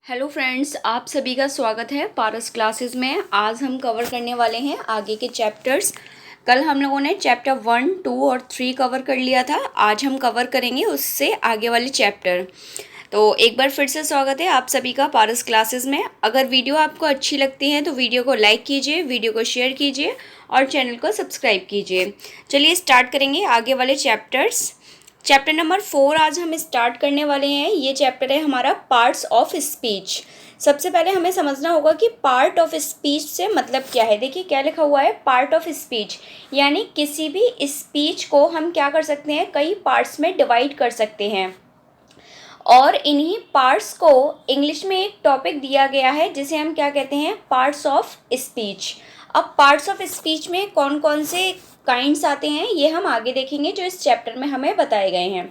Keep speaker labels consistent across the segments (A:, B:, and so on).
A: Hello friends, आप सभी का स्वागत है पारस क्लासेस में। आज हम कवर करने वाले हैं आगे के चैप्टर्स। कल हम लोगों ने चैप्टर 1, 2 और 3 कवर कर लिया था। आज हम कवर करेंगे उससे आगे वाले चैप्टर। तो एक बार फिर से स्वागत है आप सभी का पारस क्लासेस में। अगर वीडियो आपको अच्छी लगती है तो वीडियो को लाइक कीजिए, वीडियो को शेयर कीजिए और चैनल को सब्सक्राइब कीजिए। चलिए स्टार्ट करेंगे आगे वाले चैप्टर्स। चैप्टर नंबर 4 आज हम स्टार्ट करने वाले हैं। ये चैप्टर है हमारा पार्ट्स ऑफ स्पीच। सबसे पहले हमें समझना होगा कि पार्ट ऑफ स्पीच से मतलब क्या है। देखिए क्या लिखा हुआ है, पार्ट ऑफ स्पीच, यानी किसी भी स्पीच को हम क्या कर सकते हैं, कई पार्ट्स में डिवाइड कर सकते हैं। और इन्हीं पार्ट्स को इंग्लिश में एक टॉपिक दिया गया है जिसे हम क्या कहते हैं, पार्ट्स ऑफ स्पीच। अब पार्ट्स ऑफ स्पीच में कौन कौन से काइंड्स आते हैं ये हम आगे देखेंगे जो इस चैप्टर में हमें बताए गए हैं।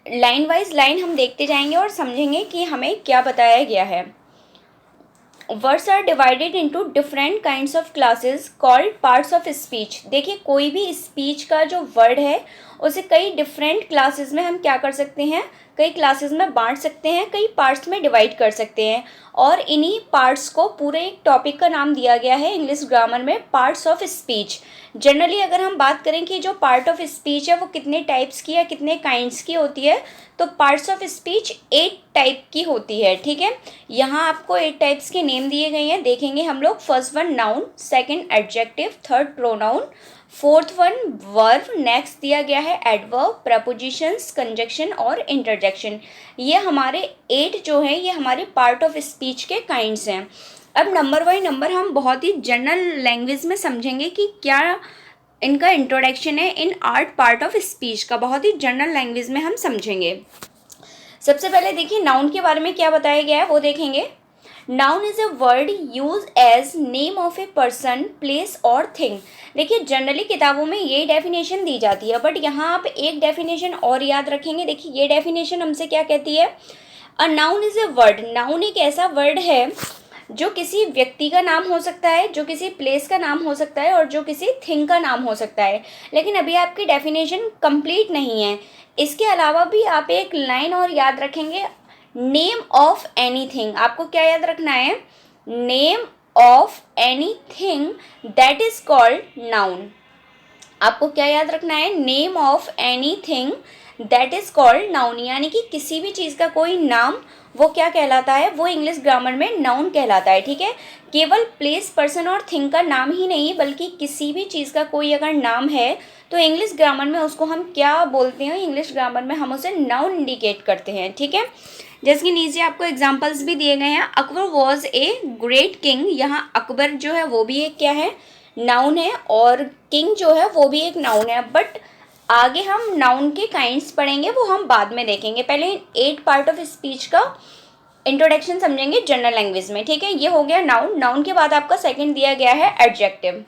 A: लाइन वाइज लाइन हम देखते जाएंगे और समझेंगे कि हमें क्या बताया गया है। Words are divided into different kinds of classes called parts of speech. देखिए कोई भी स्पीच का जो वर्ड है उसे कई डिफरेंट क्लासेस में हम क्या कर सकते हैं, कई क्लासेस में बांट सकते हैं, कई पार्ट्स में डिवाइड कर सकते हैं। और इन्हीं पार्ट्स को पूरे एक टॉपिक का नाम दिया गया है इंग्लिश ग्रामर में, पार्ट्स ऑफ स्पीच। जनरली अगर हम बात करें कि जो पार्ट ऑफ स्पीच है वो कितने टाइप्स की या कितने काइंड्स की होती है, तो पार्ट्स ऑफ स्पीच 8 टाइप की होती है। ठीक है, यहाँ आपको 8 टाइप्स के नेम दिए गए हैं, देखेंगे हम लोग। First one noun, second adjective, third pronoun, fourth one verb, next दिया गया है एडवर्ब, प्रपोजिशंस, कंजक्शन और इंटरजेक्शन। ये हमारे 8 जो हैं ये हमारे पार्ट ऑफ स्पीच के काइंड्स हैं। अब नंबर बाई नंबर हम बहुत ही जनरल लैंग्वेज में समझेंगे कि क्या इनका इंट्रोडक्शन है इन 8 पार्ट ऑफ स्पीच का, बहुत ही जनरल लैंग्वेज में हम समझेंगे। सबसे पहले देखिए नाउन के बारे में क्या बताया गया है वो देखेंगे। Noun is a word use as name of a person, place और थिंग। देखिए जनरली किताबों में ये डेफिनेशन दी जाती है, बट यहाँ आप एक डेफिनेशन और याद रखेंगे। देखिए ये डेफिनेशन हमसे क्या कहती है, a noun is a word. Noun एक ऐसा वर्ड है जो किसी व्यक्ति का नाम हो सकता है, जो किसी प्लेस का नाम हो सकता है और जो किसी थिंग का नाम हो सकता है। लेकिन अभी आपकी डेफिनेशन कंप्लीट नहीं है। इसके अलावा भी आप एक लाइन और याद रखेंगे, नेम ऑफ एनीथिंग। आपको क्या याद रखना है, name of anything that is called noun. आपको क्या याद रखना है, name of anything that is called noun, यानी कि किसी भी चीज़ का कोई नाम वो क्या कहलाता है, वो इंग्लिश ग्रामर में नाउन कहलाता है। ठीक है, केवल प्लेस, पर्सन और थिंग का नाम ही नहीं बल्कि किसी भी चीज़ का कोई अगर नाम है तो इंग्लिश ग्रामर में उसको हम क्या बोलते हैं, इंग्लिश ग्रामर में हम उसे नाउन इंडिकेट करते हैं। ठीक है, जैसे कि नीचे आपको एग्जाम्पल्स भी दिए गए हैं। Akbar was a great king. यहाँ अकबर जो है वो भी एक क्या है, नाउन है, और किंग जो है वो भी एक नाउन है। बट आगे हम नाउन के काइंड्स पढ़ेंगे, वो हम बाद में देखेंगे। पहले 8 पार्ट ऑफ स्पीच का इंट्रोडक्शन समझेंगे जनरल लैंग्वेज में। ठीक है, ये हो गया नाउन। नाउन के बाद आपका सेकंड दिया गया है एडजेक्टिव।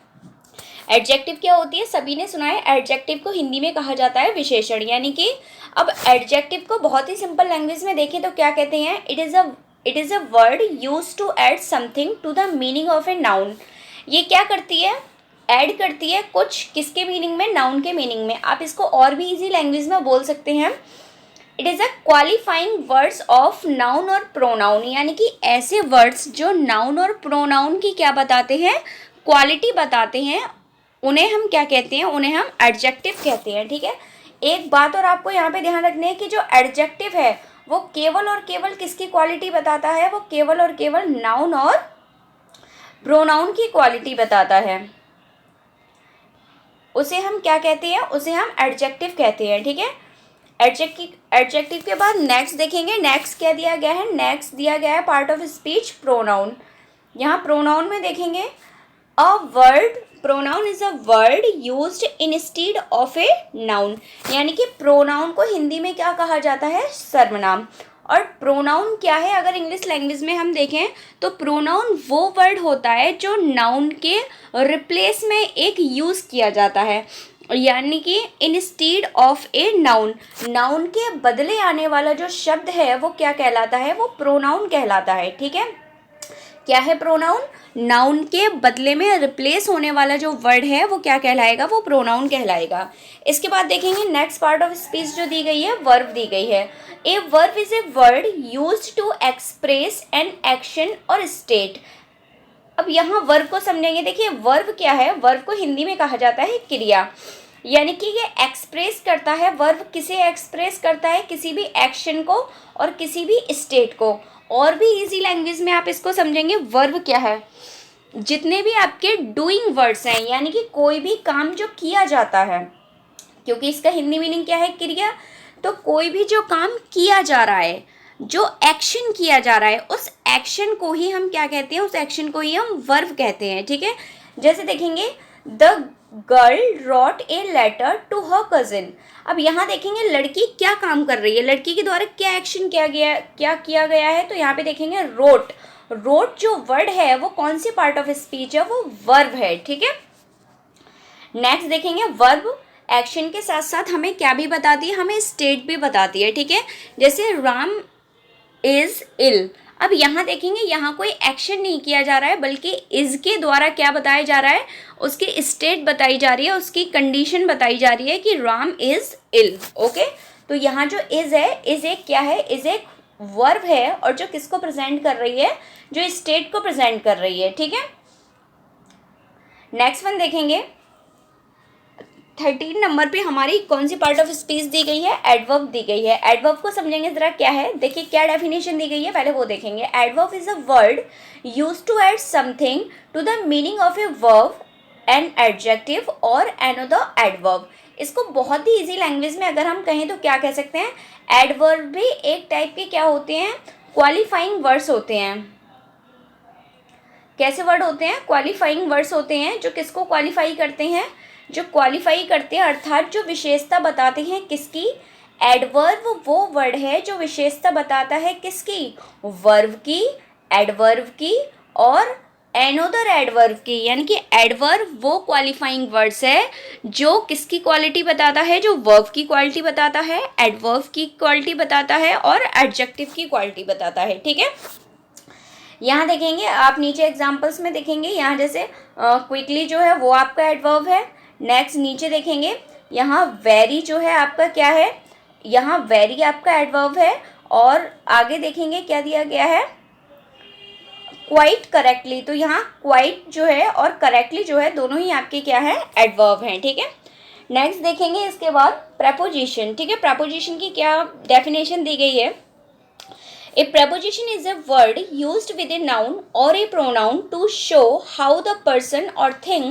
A: एडजेक्टिव क्या होती है, सभी ने सुना है, एडजेक्टिव को हिंदी में कहा जाता है विशेषण। यानी कि अब एडजेक्टिव को बहुत ही सिंपल लैंग्वेज में देखें तो क्या कहते हैं, it is a word use to add something to the meaning of a noun. ये क्या करती है, ऐड करती है कुछ किसके मीनिंग में, नाउन के मीनिंग में। आप इसको और भी इजी लैंग्वेज में बोल सकते हैं, it is a qualifying words of noun और प्रोनाउन। यानी कि ऐसे वर्ड्स जो नाउन और प्रोनाउन की क्या बताते हैं, क्वालिटी बताते हैं, उन्हें हम क्या कहते हैं, उन्हें हम एडजेक्टिव कहते हैं। ठीक है, एक बात और आपको यहाँ पे ध्यान रखनी है कि जो एडजेक्टिव है वो केवल और केवल किसकी क्वालिटी बताता है, वो केवल और केवल नाउन और प्रोनाउन की क्वालिटी बताता है। उसे हम क्या कहते हैं, उसे हम एडजेक्टिव कहते हैं। ठीक है, एडजेक्टिव के बाद नेक्स्ट देखेंगे। नेक्स्ट क्या दिया गया है, नेक्स्ट दिया गया है पार्ट ऑफ स्पीच प्रोनाउन। यहाँ प्रोनाउन में देखेंगे, a word, pronoun is a word used instead of a noun. यानी कि प्रोनाउन को हिंदी में क्या कहा जाता है, सर्वनाम। और प्रोनाउन क्या है, अगर इंग्लिश लैंग्वेज में हम देखें तो प्रोनाउन वो वर्ड होता है जो नाउन के रिप्लेस में एक यूज़ किया जाता है। यानी कि instead of a noun, noun के बदले आने वाला जो शब्द है वो क्या कहलाता है, वो प्रोनाउन कहलाता है। ठीक है, क्या है प्रोनाउन? नाउन के बदले में रिप्लेस होने वाला जो वर्ड है वो क्या कहलाएगा? वो प्रोनाउन कहलाएगा। इसके बाद देखेंगे नेक्स्ट पार्ट ऑफ स्पीच जो दी गई है, वर्ब दी गई है। A verb is a word used to express an action और स्टेट। अब यहाँ वर्ब को समझेंगे। देखिए वर्ब क्या है? वर्ब को हिंदी में कहा जाता है क्रिया, यानी कि ये एक्सप्रेस करता है। वर्ब किसे एक्सप्रेस करता है? किसी भी एक्शन को और किसी भी स्टेट को। और भी इजी लैंग्वेज में आप इसको समझेंगे, वर्ब क्या है? जितने भी आपके डूइंग वर्ड्स हैं, यानी कि कोई भी काम जो किया जाता है, क्योंकि इसका हिंदी मीनिंग क्या है? क्रिया। तो कोई भी जो काम किया जा रहा है, जो एक्शन किया जा रहा है, उस एक्शन को ही हम क्या कहते हैं? उस एक्शन को ही हम वर्ब कहते हैं। ठीक है, जैसे देखेंगे the girl wrote a letter to her cousin. अब यहाँ देखेंगे लड़की क्या काम कर रही है, लड़की के द्वारा क्या एक्शन किया गया है। तो यहाँ पे देखेंगे रोट। रोट जो वर्ड है वो कौन सी पार्ट ऑफ स्पीच है? वो वर्ब है। ठीक है, नेक्स्ट देखेंगे वर्ब एक्शन के साथ साथ हमें क्या भी बताती है? हमें स्टेट भी बताती है। ठीक है, जैसे राम इज इल। अब यहाँ देखेंगे यहाँ कोई एक्शन नहीं किया जा रहा है, बल्कि इज के द्वारा क्या बताया जा रहा है? उसकी स्टेट बताई जा रही है, उसकी कंडीशन बताई जा रही है कि राम इज इल। ओके, तो यहाँ जो इज है, इज एक क्या है? इज एक वर्ब है, और जो किसको प्रेजेंट कर रही है? जो स्टेट को प्रेजेंट कर रही है। ठीक है, नेक्स्ट वन देखेंगे 13 नंबर पे हमारी कौन सी पार्ट ऑफ स्पीच दी गई है? एडवर्ब दी गई है। एडवर्ब को समझेंगे जरा क्या है। देखिए क्या डेफिनेशन दी गई है, पहले वो देखेंगे। Adverb is a word used to add something to the meaning of a verb, an adjective और अनदर एडवर्ब। इसको बहुत ही इजी लैंग्वेज में अगर हम कहें तो क्या कह सकते हैं? एडवर्ब भी एक टाइप के क्या होते हैं? क्वालिफाइंग वर्ड्स होते हैं। कैसे वर्ड होते हैं? क्वालिफाइंग वर्ड्स होते हैं, जो किसको क्वालिफाई करते हैं? जो क्वालिफाई करते हैं, अर्थात जो विशेषता बताते हैं किसकी? एडवर्ब वो वर्ड है जो विशेषता बताता है किसकी? वर्ब की, एडवर्ब की और एनोदर एडवर्ब की। यानी कि एडवर्ब वो क्वालिफाइंग वर्ड्स है जो किसकी क्वालिटी बताता है? जो वर्ब की क्वालिटी बताता है, एडवर्ब की क्वालिटी बताता है और एडजेक्टिव की क्वालिटी बताता है। ठीक है, यहाँ देखेंगे आप नीचे एग्जाम्पल्स में देखेंगे, यहाँ जैसे क्विकली जो है वो आपका एडवर्ब है। नेक्स्ट नीचे देखेंगे यहाँ वेरी जो है आपका क्या है? यहाँ वेरी आपका एडवर्ब है। और आगे देखेंगे क्या दिया गया है? Quite correctly. तो यहाँ क्वाइट जो है और करेक्टली जो है दोनों ही आपके क्या है? एडवर्ब हैं। ठीक है, नेक्स्ट देखेंगे इसके बाद प्रपोजिशन। ठीक है, प्रपोजिशन की क्या डेफिनेशन दी गई है? A preposition is a word used with a noun or a pronoun to show how the person or thing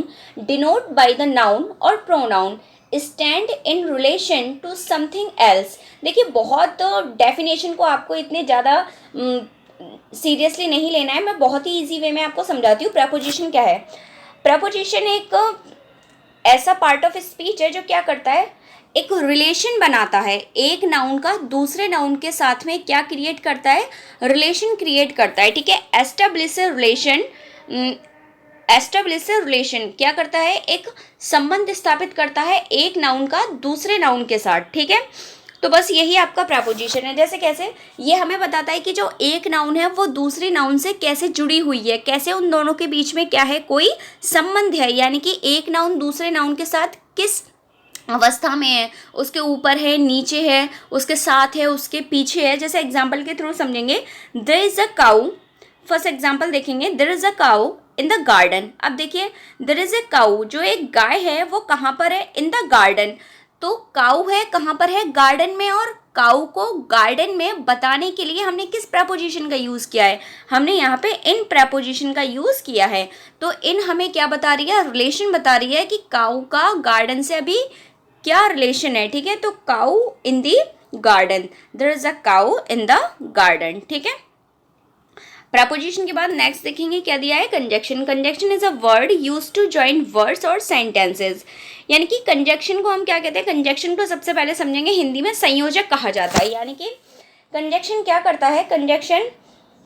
A: denoted by the noun or pronoun stand in relation to something else। देखिए बहुत definition को आपको इतने ज़्यादा seriously नहीं लेना है, मैं बहुत ही इजी वे में आपको समझाती हूँ। प्रपोजिशन क्या है? प्रपोजिशन एक ऐसा पार्ट ऑफ स्पीच है जो क्या करता है? एक रिलेशन बनाता है। एक नाउन का दूसरे नाउन के साथ में क्या क्रिएट करता है? रिलेशन क्रिएट करता है। ठीक है, एस्टेब्लिश रिलेशन क्या करता है? एक संबंध स्थापित करता है एक नाउन का दूसरे नाउन के साथ। ठीक है, तो बस यही आपका प्रपोजिशन है। जैसे कैसे? ये हमें बताता है कि जो एक नाउन है वो दूसरी नाउन से कैसे जुड़ी हुई है, कैसे उन दोनों के बीच में क्या है? कोई संबंध है। यानी कि एक नाउन दूसरे नाउन के साथ किस अवस्था में है? उसके ऊपर है, नीचे है, उसके साथ है, उसके पीछे है। जैसे एग्जाम्पल के थ्रू समझेंगे, there is a cow. First example देखेंगे, there is a cow in the garden. अब देखिए देयर इज अ काऊ, जो एक गाय है वो कहाँ पर है? इन द गार्डन। तो काऊ है कहाँ पर है? गार्डन में। और काऊ को गार्डन में बताने के लिए हमने किस प्रपोजिशन का यूज़ किया है? हमने यहाँ पे इन प्रपोजिशन का यूज़ किया है। तो इन हमें क्या बता रही है? रिलेशन बता रही है कि काऊ का गार्डन से अभी क्या रिलेशन है। ठीक है, तो cow in the garden, there is a cow in the garden. ठीक है, प्रपोजिशन के बाद नेक्स्ट देखेंगे क्या दिया है? Conjunction. Conjunction is a word use to join words और सेंटेंसेस। यानी कि कंजक्शन को हम क्या कहते हैं? कंजक्शन को सबसे पहले समझेंगे, हिंदी में संयोजक कहा जाता है। यानी कि कंजक्शन क्या करता है? कंजक्शन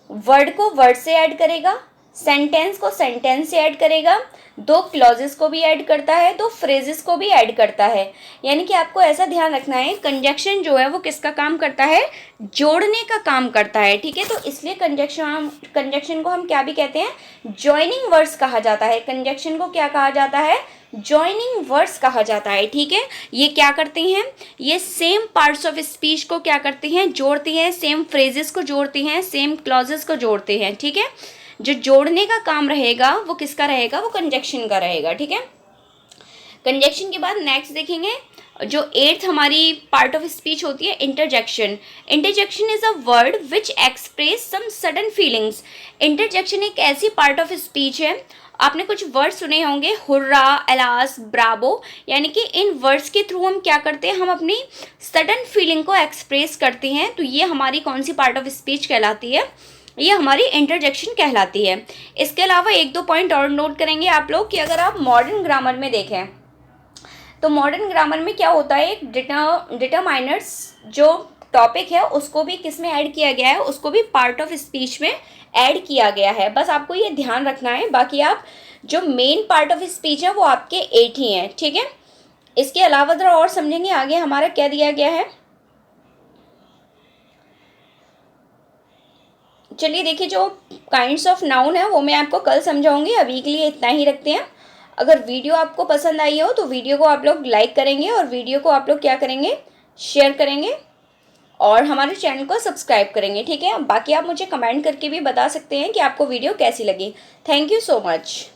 A: वर्ड को वर्ड से ऐड करेगा, सेंटेंस को सेंटेंस से ऐड करेगा, 2 क्लॉजेस को भी ऐड करता है, 2 फ्रेजेस को भी ऐड करता है। यानी कि आपको ऐसा ध्यान रखना है, कंजक्शन जो है वो किसका काम करता है, जोड़ने का काम करता है, ठीक है। तो इसलिए कंजक्शन को हम क्या भी कहते हैं, जॉइनिंग वर्ड्स कहा जाता है। कंजक्शन को क्या कहा जाता है, जॉइनिंग वर्ड्स कहा जाता है, ठीक है। ये क्या करते हैं, ये सेम पार्ट्स ऑफ स्पीच को क्या करती हैं, जोड़ती हैं, सेम फ्रेजेस को जोड़ती हैं, सेम क्लॉजेस को जोड़ते हैं, ठीक है। जो जोड़ने का काम रहेगा वो किसका रहेगा, वो कंजक्शन का रहेगा, ठीक है। कंजक्शन के बाद नेक्स्ट देखेंगे, जो 8th हमारी पार्ट ऑफ स्पीच होती है, interjection. Interjection is a word which express some sudden feelings. Interjection एक ऐसी पार्ट ऑफ स्पीच है, आपने कुछ वर्ड सुने होंगे, हुर्रा, एलास, ब्रावो, यानी कि इन वर्ड्स के थ्रू हम क्या करते हैं, हम अपनी सडन फीलिंग को एक्सप्रेस करते हैं। तो ये हमारी कौन सी पार्ट ऑफ स्पीच कहलाती है, ये हमारी इंटरजेक्शन कहलाती है। इसके अलावा 1-2 पॉइंट और नोट करेंगे आप लोग कि अगर आप मॉडर्न ग्रामर में देखें तो मॉडर्न ग्रामर में क्या होता है, एक डिटरमाइनर्स जो टॉपिक है उसको भी किस में ऐड किया गया है, उसको भी पार्ट ऑफ स्पीच में ऐड किया गया है। बस आपको ये ध्यान रखना है, बाकी आप जो मेन पार्ट ऑफ स्पीच है वो आपके 8 ही हैं, ठीक है। इसके अलावा जरा और समझेंगे आगे हमारा क्या दिया गया है। चलिए देखिए, जो काइंड्स ऑफ नाउन है वो मैं आपको कल समझाऊंगी, अभी के लिए इतना ही रखते हैं। अगर वीडियो आपको पसंद आई हो तो वीडियो को आप लोग लाइक करेंगे और वीडियो को आप लोग क्या करेंगे, शेयर करेंगे और हमारे चैनल को सब्सक्राइब करेंगे, ठीक है। बाकी आप मुझे कमेंट करके भी बता सकते हैं कि आपको वीडियो कैसी लगी। Thank you so much.